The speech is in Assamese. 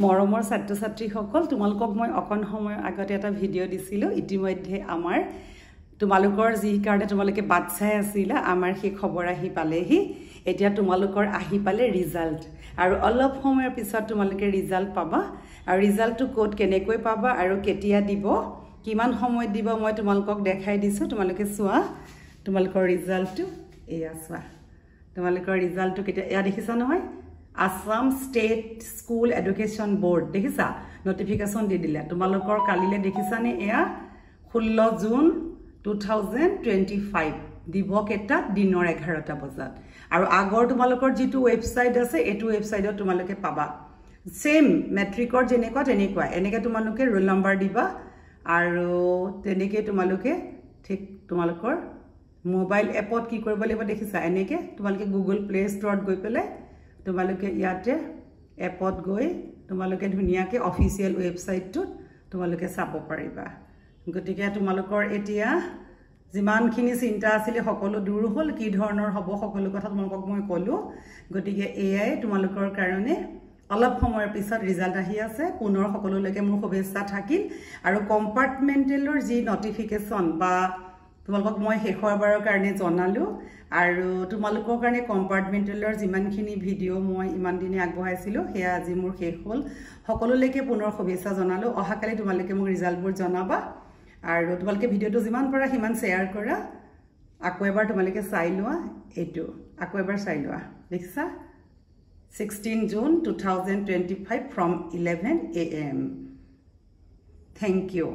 মৰমৰ ছাত্ৰ-ছাত্ৰীসকল তোমালোকক মই অকণ সময় আগতে এটা ভিডিঅ' দিছিলোঁ ইতিমধ্যে আমাৰ তোমালোকৰ যি কাৰণে তোমালোকে বাট চাই আছিলা আমাৰ সেই খবৰ আহি পালেহি এতিয়া তোমালোকৰ আহি পালে ৰিজাল্ট আৰু অলপ সময়ৰ পিছত তোমালোকে ৰিজাল্ট পাবা আৰু ৰিজাল্টটো কোড কেনেকৈ পাবা আৰু কেতিয়া দিব কিমান সময় দিব মই তোমালোকক দেখাই দিছো তোমালোকে চোৱা তোমালোকৰ ৰিজাল্টটো এয়া চোৱা তোমালোকৰ ৰিজাল্টটো কেতিয়া এয়া দেখিছা নহয় Assam State School Education Board দেখিছা নোটিফিকেশন দি দিলে তোমালোকৰ কালিলে দেখিছানে এয়া 16 জুন 2025 দিবকেটা দিনৰ 11টা বজাত আৰু আগৰ তোমালোকৰ যেটো ওয়েবসাইট আছে এটো ওয়েবসাইটত তোমালোকে পাবা সেম মেট্ৰিকৰ যেনেকুৱা তেনেকুৱা এনেকে তোমালোকে ৰোল নম্বৰ দিবা আৰু তেনেকে তোমালোকে ঠিক তোমালোকৰ মোবাইল এপত কি কৰিব লাগিব দেখিছা এনেকে তোমালোকে গুগল প্লে ষ্টৰত গৈ পেলে তোমালোকে ইয়াতে এপত গৈ তোমালোকে ধুনিয়াকে অফিচিয়েল ওয়েবসাইটটো তোমালোকে চাব পাৰিবা গতিকে তোমালোকৰ এতিয়া যিমানখিনি চিন্তা আছিল সকলো দূৰ হ'ল কি ধৰণৰ হ'ব সকলো কথা তোমালোকক মই ক'লো গতিকে এআই তোমালোকৰ কাৰণে অলপ সময়ৰ পিছত ৰিজাল্ট আহি আছে পুনৰ সকলোলৈকে মোৰ শুভেচ্ছা থাকিল আৰু কম্পাৰ্টমেন্টেলৰ যি নটিফিকেশন বা তোমালোকক মই শেষৰবাৰৰ কাৰণে জনালো আৰু তোমালোকৰ কাৰণে কম্পাৰ্টমেন্টেলৰ যিমানখিনি ভিডিঅ' মই ইমান দিনে আগবঢ়াইছিলো হেয়া আজি মোৰ শেষ হ'ল সকলোলৈকে পুনৰ শুভেচ্ছা জনালো অহাকালি তোমালোকে মোক ৰিজাল্টবোৰ জনাবা আৰু তোমালোকে ভিডিঅ'টো যিমান পাৰা সিমান শেয়াৰ কৰা আকৌ এবাৰ তোমালোকে চাই লোৱা এটো আকৌ এবাৰ চাই লোৱা দেখিছা 16 June 2025 from 11 AM Thank you